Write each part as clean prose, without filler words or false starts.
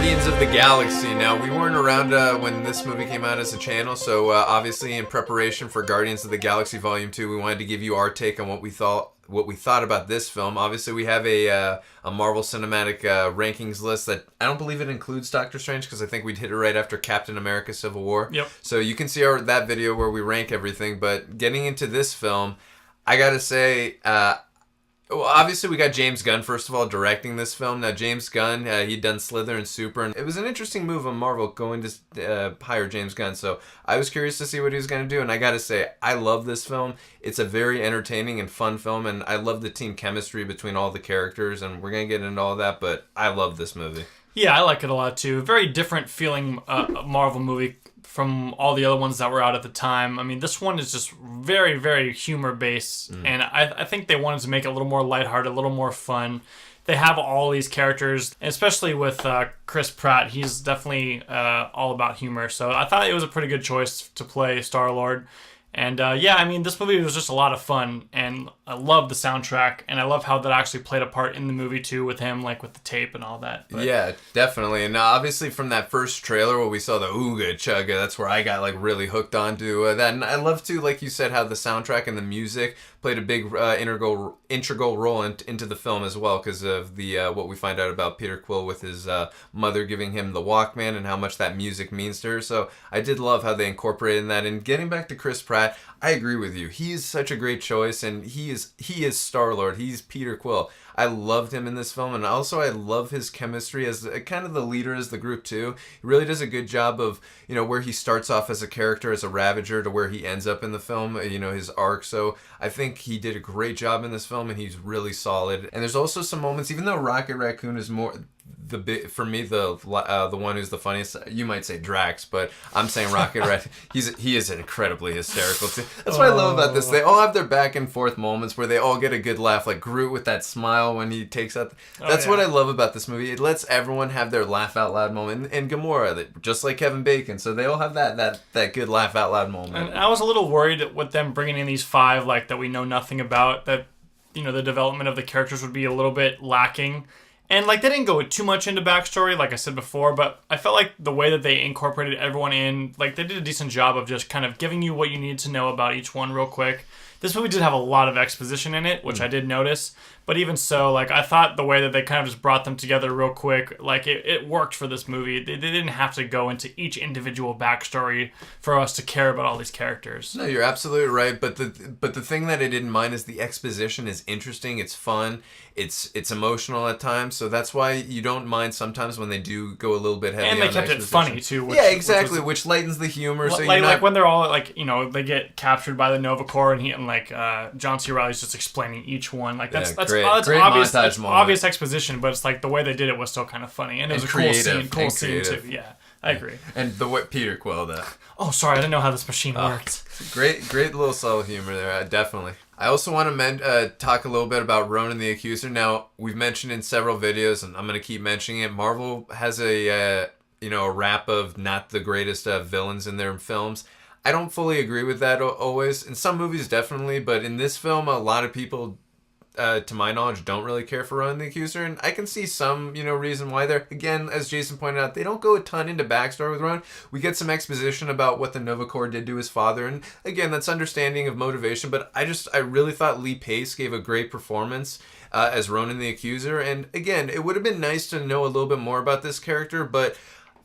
Guardians of the Galaxy. Now, we weren't around when this movie came out as a channel, so obviously in preparation for Guardians of the Galaxy Volume 2, we wanted to give you our take on what we thought about this film. Obviously, we have a Marvel Cinematic rankings list that I don't believe it includes Doctor Strange because I think we'd hit it right after Captain America Civil War. Yep. So you can see that video where we rank everything, but getting into this film, I gotta say... well, obviously, we got James Gunn, first of all, directing this film. Now, James Gunn, he'd done Slither and Super, and it was an interesting move on Marvel going to hire James Gunn, so I was curious to see what he was going to do, and I gotta say, I love this film. It's a very entertaining and fun film, and I love the team chemistry between all the characters, and we're going to get into all that, but I love this movie. Yeah, I like it a lot, too. Very different feeling Marvel movie from all the other ones that were out at the time. I mean, this one is just very, very humor-based, and I think they wanted to make it a little more lighthearted, a little more fun. They have all these characters, especially with Chris Pratt. He's definitely all about humor, so I thought it was a pretty good choice to play Star-Lord. And yeah, I mean, this movie was just a lot of fun, and I love the soundtrack, and I love how that actually played a part in the movie too with him, like with the tape and all that. But... yeah, definitely. And obviously from that first trailer where we saw the Ooga Chugga, that's where I got like really hooked onto that. And I love too, like you said, how the soundtrack and the music played a big integral role into the film as well, because of the what we find out about Peter Quill with his mother giving him the Walkman and how much that music means to her. So I did love how they incorporated that. And getting back to Chris Pratt, I agree with you. He is such a great choice, and he is Star-Lord. He's Peter Quill. I loved him in this film, and also I love his chemistry as kind of the leader as the group too. He really does a good job of, where he starts off as a character, as a Ravager, to where he ends up in the film, his arc. So I think he did a great job in this film, and he's really solid. And there's also some moments, even though Rocket Raccoon is more... for me, the one who's the funniest, you might say Drax, but I'm saying Rocket Raccoon. He is incredibly hysterical too. That's what I love about this. They all have their back and forth moments where they all get a good laugh, like Groot with that smile when he takes out. That's what I love about this movie. It lets everyone have their laugh out loud moment, and Gamora, just like Kevin Bacon. So they all have that good laugh out loud moment. And I was a little worried with them bringing in these 5 like that we know nothing about, that the development of the characters would be a little bit lacking. And, like, they didn't go too much into backstory, like I said before, but I felt like the way that they incorporated everyone in, like, they did a decent job of just kind of giving you what you need to know about each one real quick. This movie did have a lot of exposition in it, which I did notice. But even so, like, I thought the way that they kind of just brought them together real quick, like, it worked for this movie. They didn't have to go into each individual backstory for us to care about all these characters. No, you're absolutely right. But the thing that I didn't mind is the exposition is interesting. It's fun. It's emotional at times. So that's why you don't mind sometimes when they do go a little bit heavy. And they kept it funny too. Yeah, exactly. Which lightens the humor. So like when they're all like, they get captured by the Nova Corps, and John C. Reilly's just explaining each one. Like that's great obvious. It's obvious exposition, but it's like the way they did it was still kind of funny, and it was a cool scene too. Yeah, I agree. And the way Peter Quill, though. Oh, sorry, I didn't know how this machine worked. Great little subtle humor there, definitely. I also want to talk a little bit about Ronan the Accuser. Now, we've mentioned in several videos, and I'm going to keep mentioning it. Marvel has a rap of not the greatest villains in their films. I don't fully agree with that always. In some movies, definitely, but in this film, a lot of people, to my knowledge, don't really care for Ronan the Accuser, and I can see some, reason why they're, again, as Jason pointed out, they don't go a ton into backstory with Ronan. We get some exposition about what the Nova Corps did to his father, and again, that's understanding of motivation, but I really thought Lee Pace gave a great performance as Ronan the Accuser, and again, it would have been nice to know a little bit more about this character, but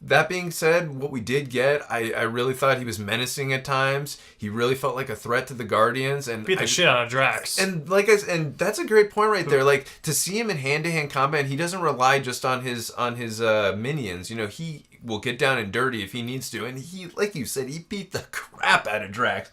that being said, what we did get, I really thought he was menacing at times. He really felt like a threat to the Guardians, and beat the shit out of Drax. And and that's a great point right there. Like, to see him in hand-to-hand combat, he doesn't rely just on his minions. He will get down and dirty if he needs to, and he, like you said, he beat the crap out of Drax.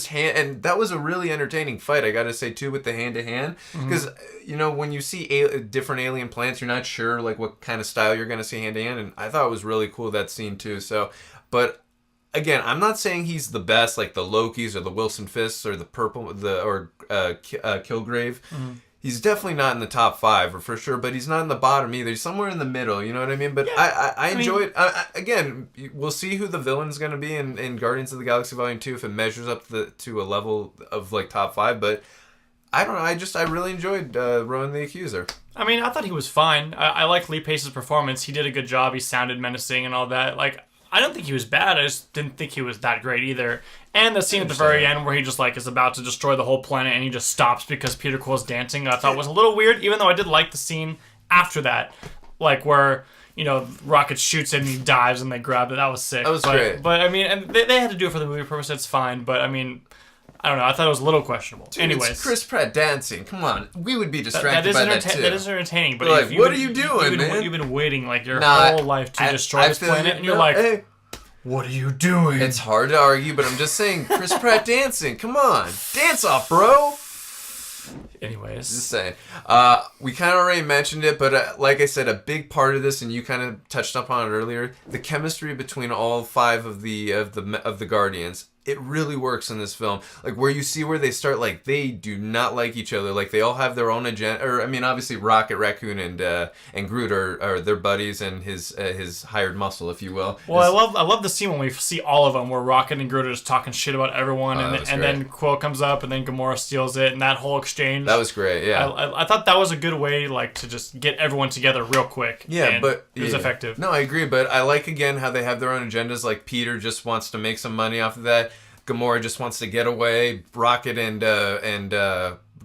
And that was a really entertaining fight, I gotta say too, with the hand-to-hand, because when you see different alien planets, you're not sure like what kind of style you're gonna see hand-to-hand, and I thought it was really cool, that scene too. So, but again, I'm not saying he's the best, like the Lokis or the Wilson Fists or the Kilgrave. He's definitely not in the top 5, or for sure, but he's not in the bottom either. He's somewhere in the middle, you know what I mean? But yeah, I enjoy it. Again, we'll see who the villain's going to be in Guardians of the Galaxy Volume 2 if it measures up to a level of like top 5, but I don't know. I really enjoyed Rowan the Accuser. I mean, I thought he was fine. I like Lee Pace's performance. He did a good job. He sounded menacing and all that. Like, I don't think he was bad. I just didn't think he was that great either. And the scene at the very end where he just like is about to destroy the whole planet and he just stops because Peter Quill's dancing, I thought was a little weird. Even though I did like the scene after that, like where Rocket shoots him and he dives and they grab it. That was sick. That was great. But I mean, and they had to do it for the movie purpose. It's fine. But I mean, I don't know. I thought it was a little questionable. Dude, anyways, it's Chris Pratt dancing. Come on, we would be distracted by that too. That is entertaining. But like, what are you doing, man? You've been waiting like your whole life to destroy this planet, and you're like, hey, what are you doing? It's hard to argue, but I'm just saying, Chris Pratt dancing. Come on, dance off, bro. Anyways, Just saying. We kind of already mentioned it, but like I said, a big part of this, and you kind of touched upon it earlier, the chemistry between all five of the Guardians. It really works in this film. Like, where you see where they start, like, they do not like each other. Like, they all have their own agenda. Or, I mean, obviously, Rocket Raccoon and Groot are their buddies and his hired muscle, if you will. Well, I love the scene when we see all of them, where Rocket and Groot are just talking shit about everyone, and then Quill comes up, and then Gamora steals it, and that whole exchange. That was great, yeah. I thought that was a good way, like, to just get everyone together real quick. Yeah, but it was effective. No, I agree, but I like, again, how they have their own agendas. Like, Peter just wants to make some money off of that. Gamora just wants to get away. Rocket and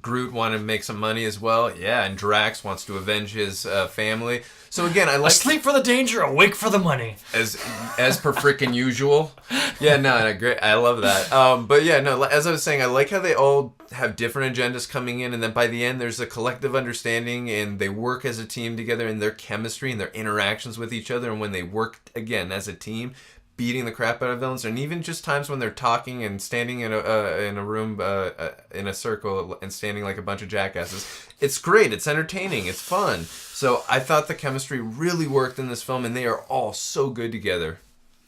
Groot want to make some money as well. Yeah, and Drax wants to avenge his family. So again, I like asleep for the danger, awake for the money. As per freaking usual. Yeah, no, great. I love that. But yeah, no. As I was saying, I like how they all have different agendas coming in, and then by the end, there's a collective understanding, and they work as a team together, and their chemistry and their interactions with each other, and when they work again as a team, beating the crap out of villains, and even just times when they're talking and standing in a room in a circle and standing like a bunch of jackasses. It's great. It's entertaining. It's fun. So I thought the chemistry really worked in this film, and they are all so good together.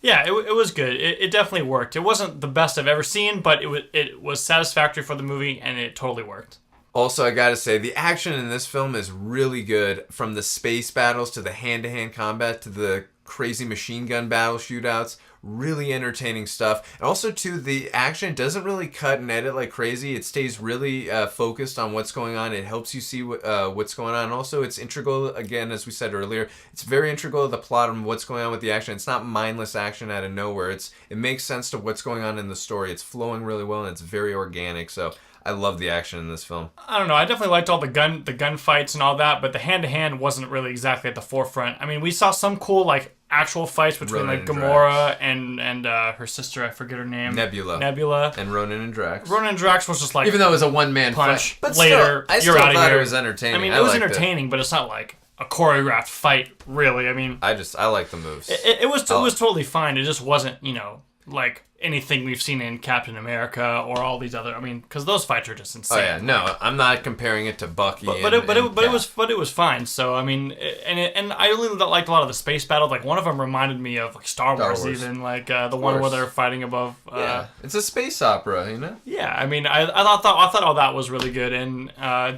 Yeah, it was good. It definitely worked. It wasn't the best I've ever seen, but it was satisfactory for the movie, and it totally worked. Also, I gotta say, the action in this film is really good. From the space battles to the hand-to-hand combat to the crazy machine gun battle shootouts. Really entertaining stuff. And also, too, the action doesn't really cut and edit like crazy. It stays really focused on what's going on. It helps you see what's going on. And also, it's integral, again, as we said earlier, it's very integral to the plot and what's going on with the action. It's not mindless action out of nowhere. It makes sense to what's going on in the story. It's flowing really well, and it's very organic. So I love the action in this film. I don't know. I definitely liked all the gun fights and all that, but the hand-to-hand wasn't really exactly at the forefront. I mean, we saw some cool, like, actual fights between Ronan like Gamora and her sister, I forget her name. Nebula. And Ronan and Drax. Ronan and Drax was just like, even though it was a one-man punch, fight. But later, I still you're out thought of here. It was entertaining. I mean, it was entertaining, but it's not like a choreographed fight, really. I mean, I like the moves. It was totally fine. It just wasn't, like anything we've seen in Captain America or all these other. I mean, because those fights are just insane. Oh yeah, no, I'm not comparing it to Bucky. But it was fine. So I mean, and I really liked a lot of the space battles. Like one of them reminded me of like Star Wars. Even like the one where they're fighting above. Yeah, it's a space opera, you know. Yeah, I mean, I thought all that was really good, and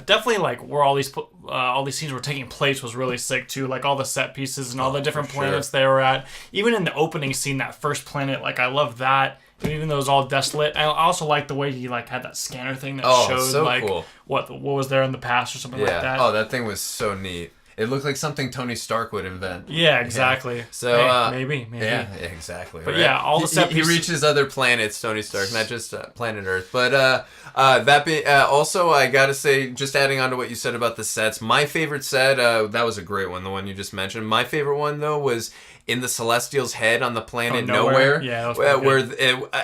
definitely like where all these scenes were taking place was really sick too. Like all the set pieces and all the different planets they were at. Even in the opening scene, that first planet, like I love that. Even though it was all desolate, I also liked the way he like had that scanner thing that showed so like cool. what was there in the past or something like that. Oh, that thing was so neat. It looked like something Tony Stark would invent. Yeah, exactly. Yeah. So maybe. Yeah, exactly. But right? yeah, all the set he reaches other planets, Tony Stark, not just planet Earth. But also, I gotta say, just adding on to what you said about the sets, my favorite set, that was a great one, the one you just mentioned. My favorite one though was in the Celestial's head on the planet Nowhere. Yeah, that was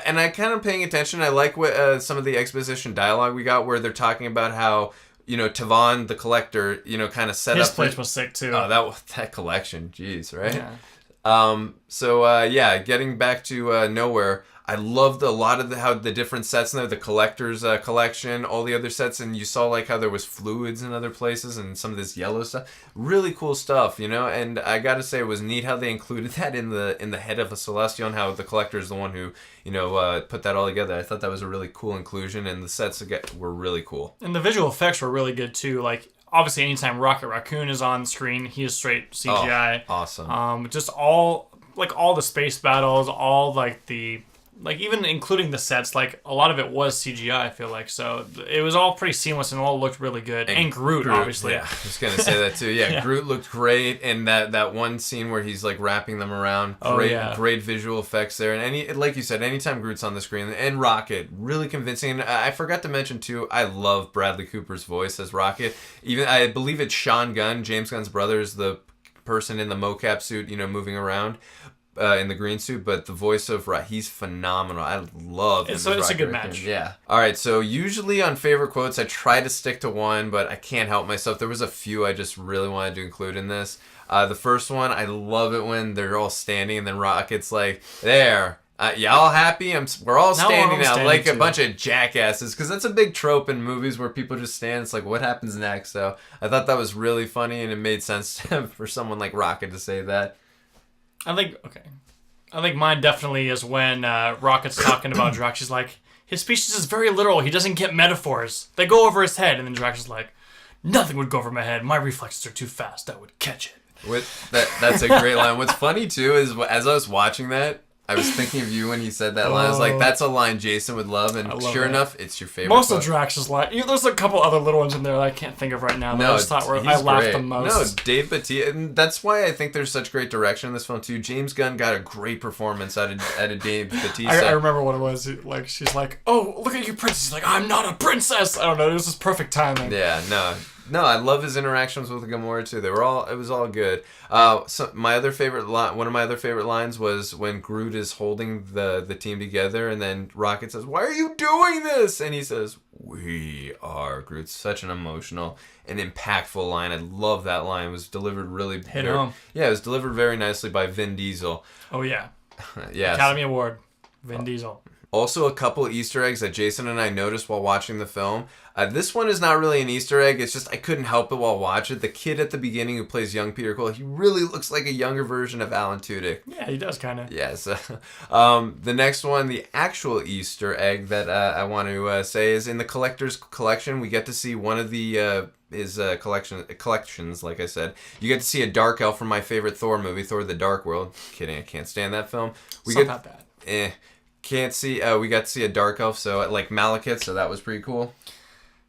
and I kind of paying attention. I like what some of the exposition dialogue we got where they're talking about how Tavon the Collector kind of set his up. place was sick too. Oh, that collection, jeez, right? Yeah. Getting back to Nowhere. I loved a lot of how the different sets in there, the collector's collection, all the other sets, and you saw like how there was fluids in other places and some of this yellow stuff. Really cool stuff, and I gotta say it was neat how they included that in the head of a Celestial and how the collector is the one who put that all together. I thought that was a really cool inclusion, and the sets were really cool. And the visual effects were really good too. Like obviously, anytime Rocket Raccoon is on screen, he is straight CGI. Oh, awesome. Just all the space battles, all like the like even including the sets, like a lot of it was CGI. I feel like so it was all pretty seamless and all looked really good. And Groot, obviously. Yeah, I was gonna say that too. Yeah, yeah. Groot looked great, and that one scene where he's like wrapping them around, great visual effects there. And like you said, anytime Groot's on the screen, and Rocket, really convincing. And I forgot to mention too, I love Bradley Cooper's voice as Rocket. Even I believe it's Sean Gunn, James Gunn's brother, is the person in the mocap suit, moving around. In the green suit, but the voice of he's phenomenal. I love him. So it's a good match. Yeah. All right. So usually on favorite quotes, I try to stick to one, but I can't help myself. There was a few I just really wanted to include in this. The first one, I love it when they're all standing and then Rocket's like, "There, y'all happy? We're all standing now, like a bunch of jackasses." Because that's a big trope in movies where people just stand. It's like, what happens next? So I thought that was really funny, and it made sense for someone like Rocket to say that. I think mine definitely is when Rocket's talking about Drax. She's like, his speech is very literal. He doesn't get metaphors. They go over his head. And then Drax is like, nothing would go over my head. My reflexes are too fast. I would catch it. That's a great line. What's funny, too, is as I was watching that, I was thinking of you when he said that line. I was like, that's a line Jason would love, and sure enough, it's your favorite. Most of Drax's line. There's a couple other little ones in there that I can't think of right now. That I just thought I laughed the most. No, Dave Bautista, and that's why I think there's such great direction in this film too. James Gunn got a great performance out of Dave Bautista. I remember what it was. Like she's like, "Oh, look at you, princess." He's like, "I'm not a princess." I don't know. It was just perfect timing. Yeah, no, I love his interactions with Gamora too. It was all good. So one of my other favorite lines was when Groot is holding the team together, and then Rocket says, "Why are you doing this?" And he says, "We are Groot." Such an emotional and impactful line. I love that line. It was delivered really hit home. Yeah, it was delivered very nicely by Vin Diesel. Oh yeah, yeah. Academy Award, Vin Diesel. Also, a couple Easter eggs that Jason and I noticed while watching the film. This one is not really an Easter egg. It's just I couldn't help it while watching. The kid at the beginning who plays young Peter Quill, he really looks like a younger version of Alan Tudyk. Yeah, he does kind of. Yes. The next one, the actual Easter egg that I want to say is in the Collector's Collection. We get to see one of the his collections. Like I said, you get to see a dark elf from my favorite Thor movie, Thor: The Dark World. Kidding, I can't stand that film. It's not that bad. Can't see. We got to see a dark elf, so like Malekith, so that was pretty cool.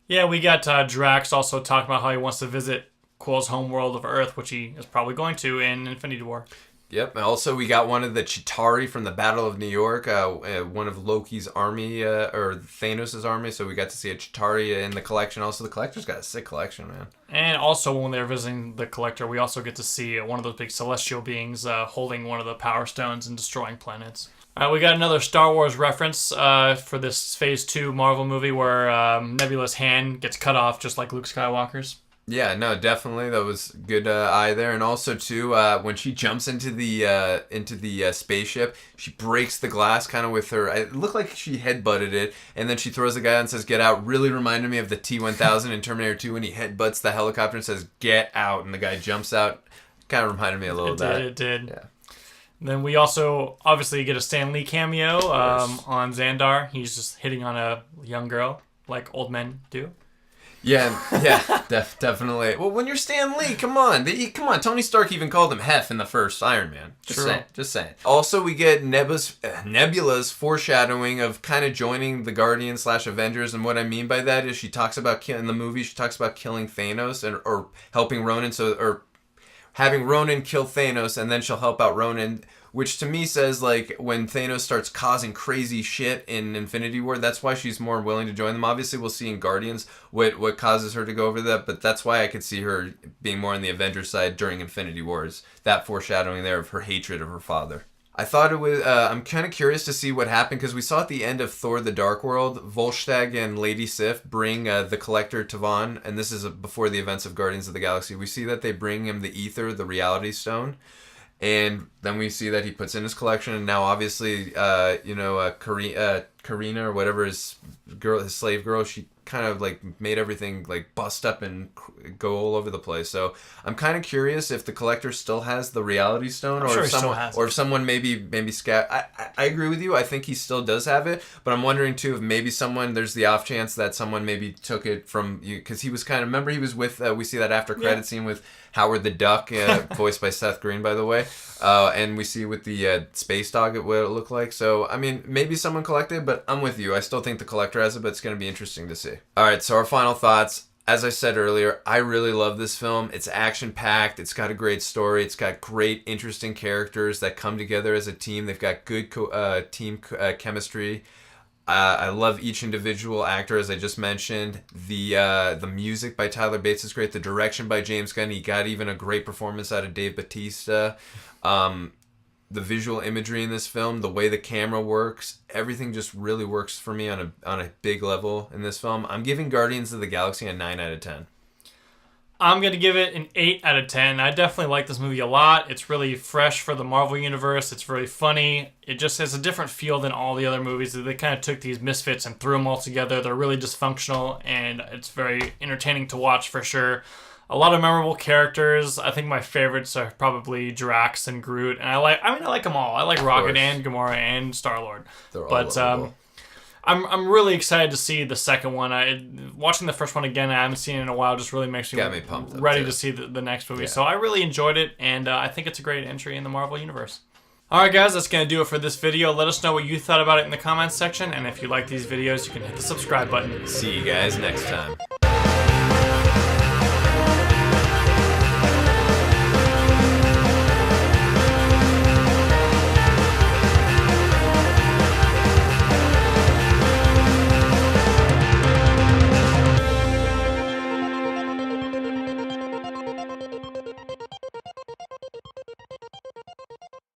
Yeah, we got Drax also talking about how he wants to visit Quill's homeworld of Earth, which he is probably going to in Infinity War. Yep. And also, we got one of the Chitauri from the Battle of New York, one of Loki's army, or Thanos' army. So we got to see a Chitauri in the collection. Also, the Collector's got a sick collection, man. And also, when they're visiting the Collector, we also get to see one of those big celestial beings holding one of the Power Stones and destroying planets. We got another Star Wars reference for this Phase 2 Marvel movie where Nebula's hand gets cut off just like Luke Skywalker's. Yeah, no, definitely. That was good eye there. And also, too, when she jumps into the spaceship, she breaks the glass kind of with her... It looked like she headbutted it, and then she throws the guy out and says, "Get out." Really reminded me of the T-1000 in Terminator 2 when he headbutts the helicopter and says, "Get out," and the guy jumps out. Kind of reminded me a little of that. It did. Yeah. Then we also obviously get a Stan Lee cameo on Xandar. He's just hitting on a young girl, like old men do. Yeah, definitely. Well, when you're Stan Lee, come on. Tony Stark even called him Hef in the first Iron Man. Just saying. Also, we get Nebula's foreshadowing of kind of joining the Guardians/Avengers, and what I mean by that is she talks about in the movie she talks about killing Thanos or helping Ronan, or having Ronan kill Thanos, and then she'll help out Ronan, which to me says, like, when Thanos starts causing crazy shit in Infinity War, that's why she's more willing to join them. Obviously, we'll see in Guardians what causes her to go over that, but that's why I could see her being more on the Avengers side during Infinity Wars. That foreshadowing there of her hatred of her father. I thought it was... I'm kind of curious to see what happened, because we saw at the end of Thor: The Dark World, Volstagg and Lady Sif bring the Collector to Vaughn, and this is before the events of Guardians of the Galaxy. We see that they bring him the Ether, the Reality Stone, and then we see that he puts in his collection, and now obviously, Karina or whatever, his slave girl, she kind of like made everything like bust up and go all over the place. So I'm kind of curious if the collector still has the Reality Stone, or sure if he still someone, has or it. if someone maybe I agree with you. I think he still does have it, but I'm wondering too if maybe someone, there's the off chance that someone maybe took it from you, because he was kind of, remember he was with we see that after credit scene with Howard the Duck, voiced by Seth Green, by the way. And we see with the space dog what it looked like. So, I mean, maybe someone collected, but I'm with you. I still think the collector has it, but it's going to be interesting to see. All right, so our final thoughts. As I said earlier, I really love this film. It's action-packed. It's got a great story. It's got great, interesting characters that come together as a team. They've got good team chemistry. I love each individual actor, as I just mentioned. The music by Tyler Bates is great. The direction by James Gunn. He got even a great performance out of Dave Bautista. The visual imagery in this film, the way the camera works, everything just really works for me on a big level in this film. I'm giving Guardians of the Galaxy a 9 out of 10. I'm going to give it an 8 out of 10. I definitely like this movie a lot. It's really fresh for the Marvel Universe. It's really funny. It just has a different feel than all the other movies. They kind of took these misfits and threw them all together. They're really dysfunctional, and it's very entertaining to watch for sure. A lot of memorable characters. I think my favorites are probably Drax and Groot, and I like them all. I like Rocket and Gamora and Star-Lord. They're all But lovable. I'm really excited to see the second one. Watching the first one again, I haven't seen it in a while, just really makes me Got me pumped up, ready too. to see the next movie. Yeah. So I really enjoyed it, and I think it's a great entry in the Marvel Universe. Alright guys, that's going to do it for this video. Let us know what you thought about it in the comments section, and if you like these videos, you can hit the subscribe button. See you guys next time.